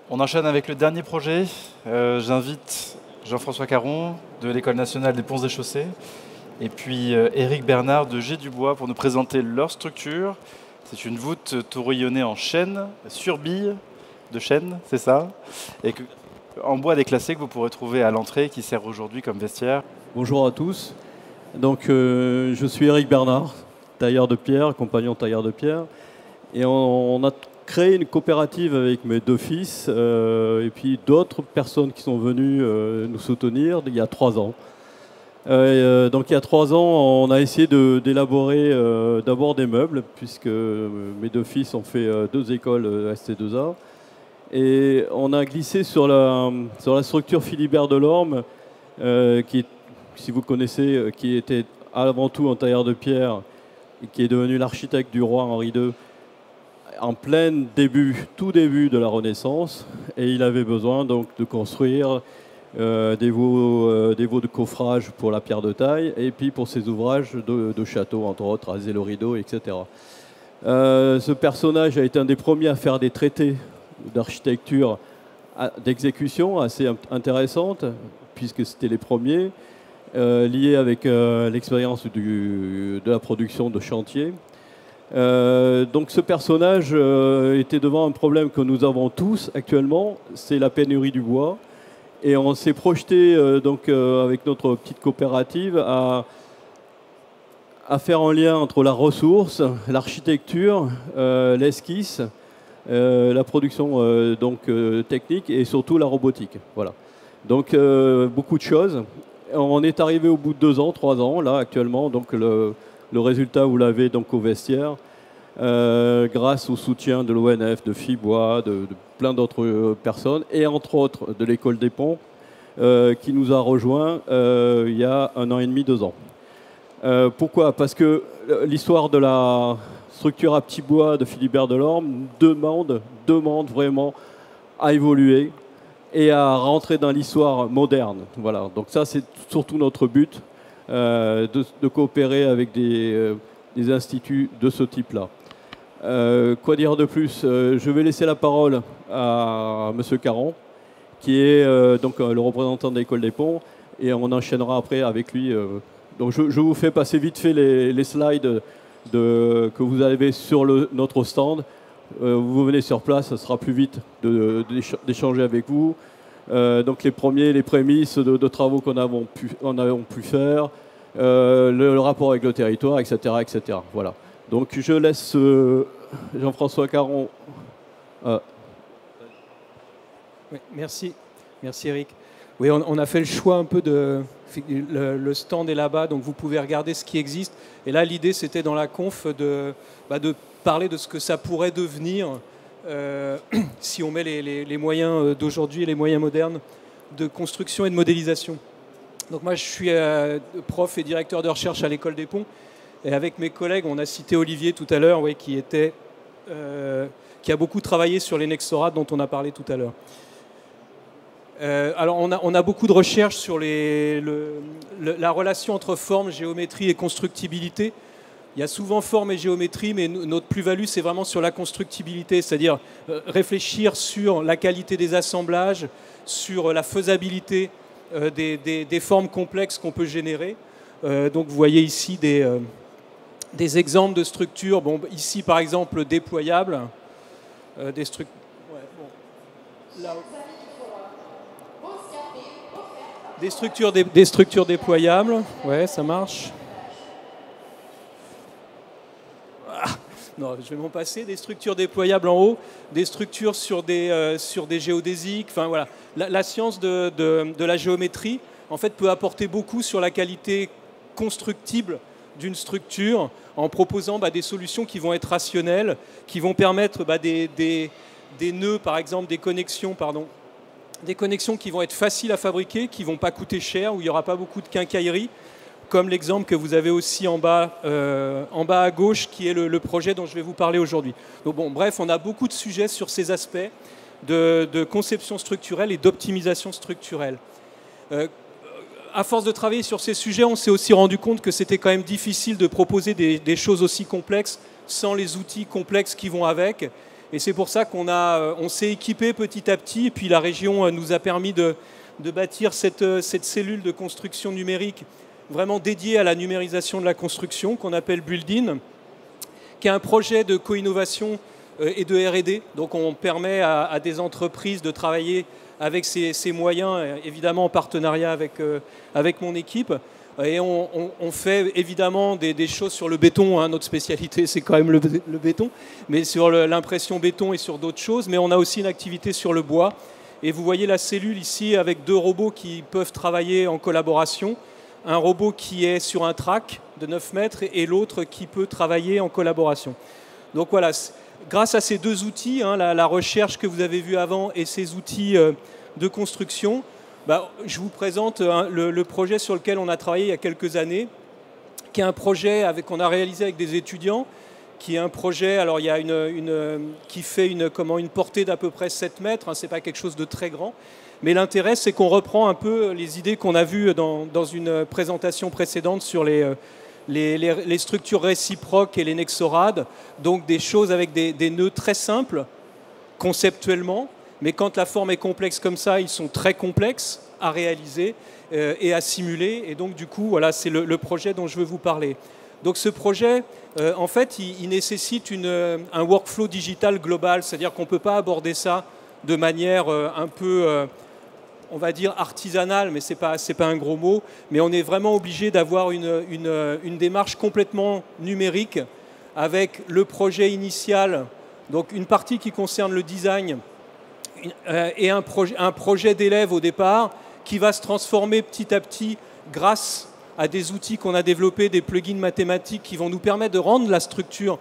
On enchaîne avec le dernier projet. J'invite Jean-François Caron de l'École nationale des ponts et chaussées et puis Éric Bernard de G Dubois pour nous présenter leur structure. C'est une voûte tourillonnée en chêne, sur billes de chêne, c'est ça, et en bois déclassé que vous pourrez trouver à l'entrée qui sert aujourd'hui comme vestiaire. Bonjour à tous. Donc, je suis Éric Bernard, tailleur de pierre, compagnon tailleur de pierre. Et on a créé une coopérative avec mes deux fils et puis d'autres personnes qui sont venues nous soutenir il y a 3 ans. Donc il y a 3 ans, on a essayé d'élaborer d'abord des meubles, puisque mes deux fils ont fait 2 écoles ST2A. Et on a glissé sur la structure Philibert Delorme, qui, si vous connaissez, qui était avant tout un tailleur de pierre et qui est devenu l'architecte du roi Henri II en tout début de la Renaissance. Et il avait besoin donc de construire des veaux de coffrage pour la pierre de taille et puis pour ses ouvrages de château, entre autres, à Zélo-Rideau, etc. Ce personnage a été un des premiers à faire des traités d'architecture d'exécution assez intéressantes, puisque c'était les premiers, liés avec l'expérience de la production de chantier. Donc ce personnage était devant un problème que nous avons tous actuellement, c'est la pénurie du bois. Et on s'est projeté avec notre petite coopérative à faire un lien entre la ressource, l'architecture, l'esquisse, la production technique et surtout la robotique. Voilà. Donc beaucoup de choses. On est arrivé au bout de 2 ans, 3 ans, là actuellement. Donc le résultat, vous l'avez donc au vestiaire, grâce au soutien de l'ONF, de FIBOIS, de plein d'autres personnes, et entre autres de l'École des Ponts, qui nous a rejoints il y a 1 an et demi, 2 ans. Pourquoi ? Parce que l'histoire de la structure à petits bois de Philibert Delorme demande vraiment à évoluer et à rentrer dans l'histoire moderne. Voilà. Donc ça, c'est surtout notre but, de coopérer avec des instituts de ce type-là. Quoi dire de plus ? Je vais laisser la parole à M. Caron, qui est le représentant de l'École des Ponts, et on enchaînera après avec lui. Donc je vous fais passer vite fait les slides que vous avez sur notre stand. Vous venez sur place, ça sera plus vite d'échanger avec vous. Donc les prémices de travaux qu'on avons pu faire, le rapport avec le territoire, etc., etc. Voilà. Donc je laisse Jean-François Caron. Oui, merci Eric. Oui, on a fait le choix un peu le stand est là-bas, donc vous pouvez regarder ce qui existe. Et là, l'idée, c'était dans la conf de parler de ce que ça pourrait devenir si on met les moyens d'aujourd'hui et les moyens modernes de construction et de modélisation. Donc moi, je suis prof et directeur de recherche à l'École des Ponts. Et avec mes collègues, on a cité Olivier tout à l'heure, qui a beaucoup travaillé sur les Nexora dont on a parlé tout à l'heure. Alors on a beaucoup de recherches sur la relation entre forme, géométrie et constructibilité. Il y a souvent forme et géométrie, mais notre plus-value, c'est vraiment sur la constructibilité, c'est-à-dire réfléchir sur la qualité des assemblages, sur la faisabilité des formes complexes qu'on peut générer. Donc vous voyez ici des exemples de structures. Bon, ici, par exemple, déployables. Des structures... Ouais, bon. Là... Des structures déployables. Ouais, ça marche. Ah, non, je vais m'en passer. Des structures déployables en haut. Des structures sur des géodésiques. Enfin, voilà. La science de la géométrie, en fait, peut apporter beaucoup sur la qualité constructible d'une structure en proposant des solutions qui vont être rationnelles, qui vont permettre des nœuds, par exemple, des connexions qui vont être faciles à fabriquer, qui ne vont pas coûter cher, où il n'y aura pas beaucoup de quincaillerie, comme l'exemple que vous avez aussi en bas à gauche, qui est le projet dont je vais vous parler aujourd'hui. Donc bon, bref, on a beaucoup de sujets sur ces aspects de conception structurelle et d'optimisation structurelle. À force de travailler sur ces sujets, on s'est aussi rendu compte que c'était quand même difficile de proposer des choses aussi complexes sans les outils complexes qui vont avec. Et c'est pour ça on s'est équipé petit à petit, et puis la région nous a permis de bâtir cette cellule de construction numérique vraiment dédiée à la numérisation de la construction, qu'on appelle Buildin, qui est un projet de co-innovation et de R&D. Donc on permet à des entreprises de travailler avec ces moyens, évidemment en partenariat avec mon équipe. Et on fait évidemment des choses sur le béton, hein. Notre spécialité, c'est quand même le béton, mais sur l'impression béton et sur d'autres choses. Mais on a aussi une activité sur le bois. Et vous voyez la cellule ici avec 2 robots qui peuvent travailler en collaboration. Un robot qui est sur un track de 9 mètres et l'autre qui peut travailler en collaboration. Donc voilà, grâce à ces 2 outils, hein, la recherche que vous avez vue avant et ces outils de construction, je vous présente le projet sur lequel on a travaillé il y a quelques années, qui est un projet qu'on a réalisé avec des étudiants, qui est un projet, alors il y a qui fait une portée d'à peu près 7 mètres, hein, c'est pas quelque chose de très grand, mais l'intérêt c'est qu'on reprend un peu les idées qu'on a vues dans une présentation précédente sur les structures réciproques et les nexorades, donc des choses avec des nœuds très simples, conceptuellement, mais quand la forme est complexe comme ça, ils sont très complexes à réaliser et à simuler. Et donc, du coup, voilà, c'est le projet dont je veux vous parler. Donc, ce projet, en fait, il nécessite un workflow digital global, c'est-à-dire qu'on ne peut pas aborder ça de manière un peu, on va dire, artisanale, mais ce n'est pas un gros mot, mais on est vraiment obligé d'avoir une démarche complètement numérique avec le projet initial, donc une partie qui concerne le design, et un projet d'élève au départ qui va se transformer petit à petit grâce à des outils qu'on a développés, des plugins mathématiques qui vont nous permettre de rendre la structure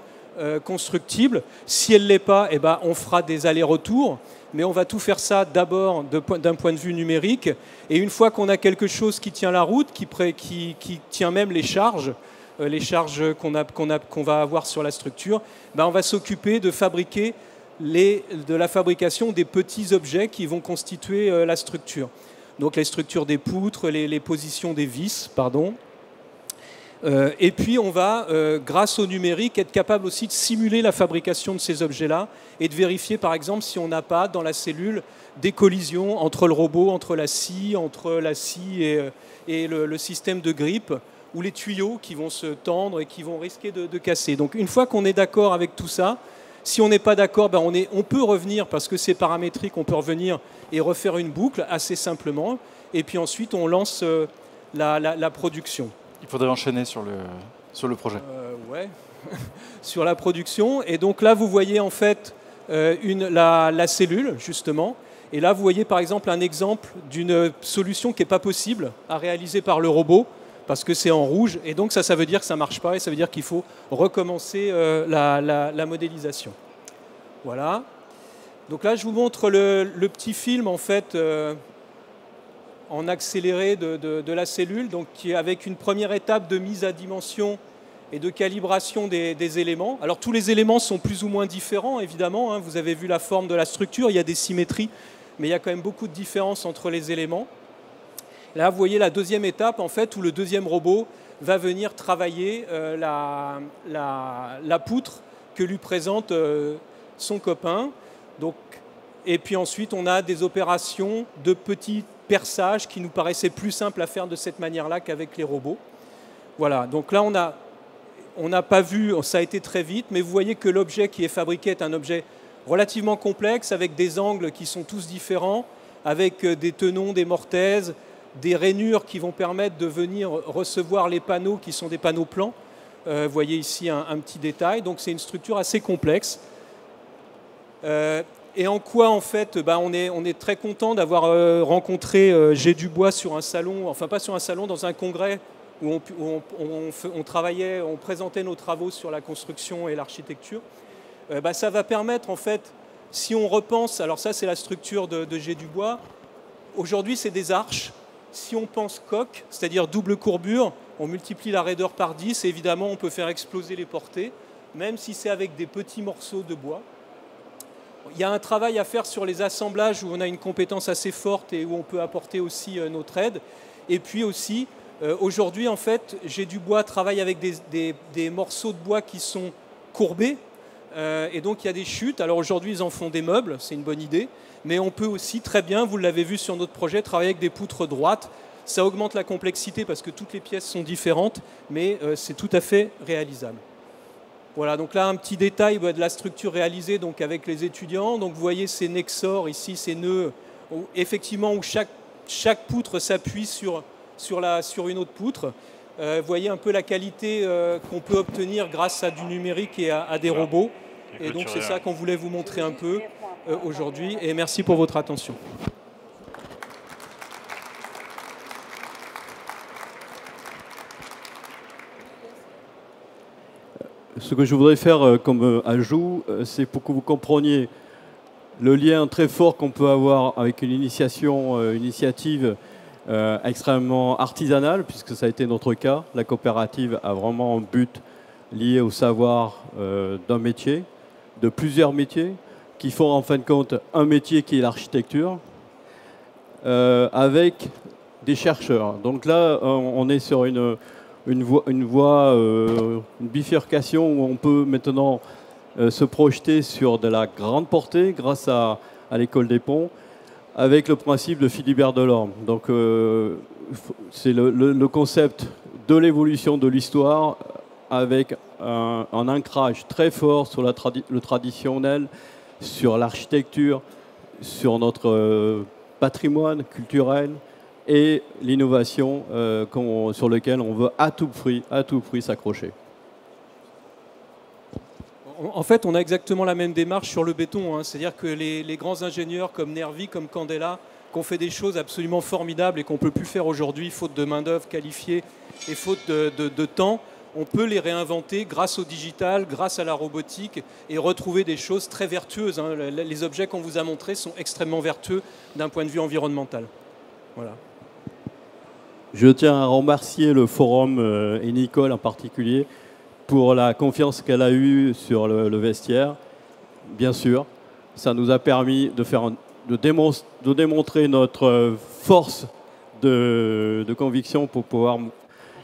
constructible. Si elle ne l'est pas, on fera des allers-retours, mais on va tout faire ça d'abord d'un point de vue numérique. Et une fois qu'on a quelque chose qui tient la route, qui tient même les charges qu'on va avoir sur la structure, on va s'occuper de fabriquer de la fabrication des petits objets qui vont constituer la structure. Donc les structures des poutres, les positions des vis, pardon. Et puis on va, grâce au numérique, être capable aussi de simuler la fabrication de ces objets-là et de vérifier par exemple si on n'a pas dans la cellule des collisions entre le robot, entre la scie et le système de grippe, ou les tuyaux qui vont se tendre et qui vont risquer de casser. Donc une fois qu'on est d'accord avec tout ça, si on n'est pas d'accord, on peut revenir, parce que c'est paramétrique, on peut revenir et refaire une boucle assez simplement. Et puis ensuite, on lance la production. Il faudrait enchaîner sur le projet. Ouais, sur la production. Et donc là, vous voyez en fait la cellule, justement. Et là, vous voyez par exemple un exemple d'une solution qui n'est pas possible à réaliser par le robot, parce que c'est en rouge, et donc ça veut dire que ça ne marche pas, et ça veut dire qu'il faut recommencer la modélisation. Voilà. Donc là, je vous montre le petit film, en fait, en accéléré de la cellule, donc qui est avec une première étape de mise à dimension et de calibration des éléments. Alors tous les éléments sont plus ou moins différents, évidemment, hein. Vous avez vu la forme de la structure, il y a des symétries, mais il y a quand même beaucoup de différences entre les éléments. Là, vous voyez la deuxième étape, en fait, où le deuxième robot va venir travailler la poutre que lui présente son copain. Donc, et puis ensuite, on a des opérations de petits perçages qui nous paraissaient plus simples à faire de cette manière-là qu'avec les robots. Voilà, donc là, on n'a pas vu, ça a été très vite, mais vous voyez que l'objet qui est fabriqué est un objet relativement complexe, avec des angles qui sont tous différents, avec des tenons, des mortaises, des rainures qui vont permettre de venir recevoir les panneaux qui sont des panneaux plans. Vous voyez ici un petit détail. Donc c'est une structure assez complexe. Et en quoi, en fait, on est très content d'avoir rencontré G. Dubois sur un salon, enfin pas sur un salon, dans un congrès où on travaillait, on présentait nos travaux sur la construction et l'architecture. Ça va permettre, en fait, si on repense, alors ça c'est la structure de G. Dubois, aujourd'hui c'est des arches. Si on pense coque, c'est-à-dire double courbure, on multiplie la raideur par 10 et évidemment on peut faire exploser les portées, même si c'est avec des petits morceaux de bois. Il y a un travail à faire sur les assemblages où on a une compétence assez forte et où on peut apporter aussi notre aide. Et puis aussi, aujourd'hui en fait, G. Dubois travaille avec des morceaux de bois qui sont courbés, Et donc il y a des chutes. Alors aujourd'hui ils en font des meubles, c'est une bonne idée, mais on peut aussi très bien, vous l'avez vu sur notre projet, travailler avec des poutres droites. Ça augmente la complexité parce que toutes les pièces sont différentes, mais c'est tout à fait réalisable. Voilà, donc là un petit détail de la structure réalisée donc, avec les étudiants. Donc vous voyez ces nexors ici, ces nœuds, effectivement où chaque poutre s'appuie sur une autre poutre. Vous voyez un peu la qualité qu'on peut obtenir grâce à du numérique et à des robots. Et donc c'est ça qu'on voulait vous montrer un peu aujourd'hui. Et merci pour votre attention. Ce que je voudrais faire comme ajout, c'est pour que vous compreniez le lien très fort qu'on peut avoir avec une initiative extrêmement artisanale, puisque ça a été notre cas. La coopérative a vraiment un but lié au savoir d'un métier, de plusieurs métiers, qui font en fin de compte un métier qui est l'architecture, avec des chercheurs. Donc là, on est sur une bifurcation où on peut maintenant se projeter sur de la grande portée grâce à l'école des ponts, avec le principe de Philibert Delorme. Donc c'est le concept de l'évolution de l'histoire avec un ancrage très fort sur le traditionnel, sur l'architecture, sur notre patrimoine culturel, et l'innovation sur laquelle on veut à tout prix s'accrocher. En fait, on a exactement la même démarche sur le béton. C'est-à-dire que les grands ingénieurs comme Nervi, comme Candela, qui ont fait des choses absolument formidables et qu'on ne peut plus faire aujourd'hui, faute de main-d'œuvre qualifiée et faute de temps, on peut les réinventer grâce au digital, grâce à la robotique et retrouver des choses très vertueuses. Les objets qu'on vous a montrés sont extrêmement vertueux d'un point de vue environnemental. Voilà. Je tiens à remercier le forum et Nicole en particulier pour la confiance qu'elle a eue sur le vestiaire. Bien sûr, ça nous a permis de démontrer notre force de conviction pour pouvoir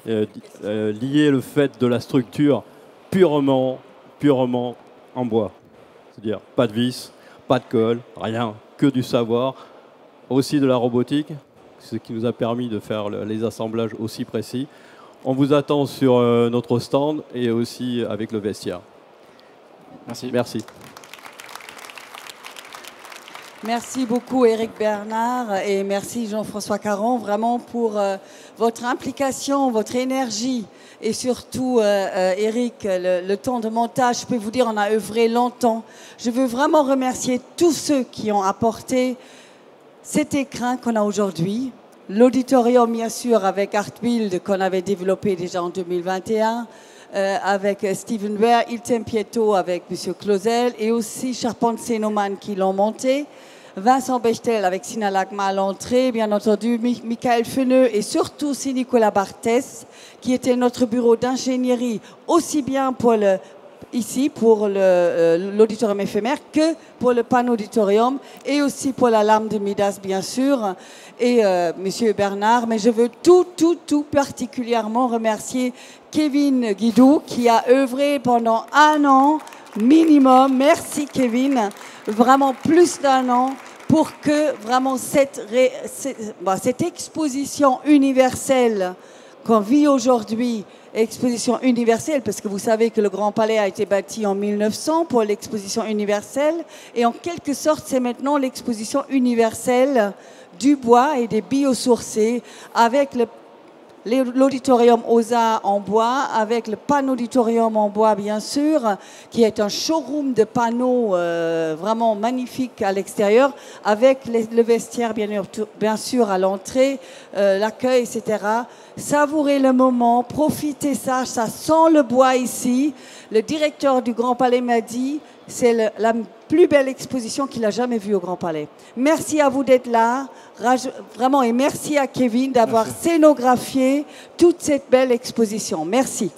lier le fait de la structure purement en bois. C'est-à-dire pas de vis, pas de colle, rien, que du savoir, aussi de la robotique, ce qui nous a permis de faire les assemblages aussi précis. On vous attend sur notre stand et aussi avec le vestiaire. Merci. Merci. Merci beaucoup Éric Bernard et merci Jean-François Caron vraiment pour votre implication, votre énergie et surtout Éric, le temps de montage. Je peux vous dire, on a œuvré longtemps. Je veux vraiment remercier tous ceux qui ont apporté cet écrin qu'on a aujourd'hui. L'auditorium, bien sûr, avec Artbuild qu'on avait développé déjà en 2021, avec Steven Ware, Il Tempietto avec M. Clausel et aussi Charpente Sénoman qui l'ont monté. Vincent Bechtel avec Sinalagma à l'entrée, bien entendu, Michael Feneux et surtout aussi Nicolas Barthès, qui était notre bureau d'ingénierie, aussi bien pour ici pour l'auditorium éphémère que pour le panneau auditorium et aussi pour la lame de Midas, bien sûr, et Monsieur Bernard. Mais je veux tout particulièrement remercier Kevin Guidou qui a œuvré pendant 1 an minimum. Merci Kevin, vraiment plus d'1 an pour que vraiment cette exposition universelle qu'on vit aujourd'hui, exposition universelle, parce que vous savez que le Grand Palais a été bâti en 1900 pour l'exposition universelle, et en quelque sorte, c'est maintenant l'exposition universelle du bois et des biosourcés, avec l'auditorium OSA en bois, avec le panneau auditorium en bois, bien sûr, qui est un showroom de panneaux vraiment magnifique à l'extérieur, avec le vestiaire, bien sûr, à l'entrée, l'accueil, etc. Savourez le moment, profitez ça sent le bois ici. Le directeur du Grand Palais m'a dit, c'est la plus belle exposition qu'il a jamais vue au Grand Palais. Merci à vous d'être là, vraiment, et merci à Kevin d'avoir scénographié toute cette belle exposition. Merci.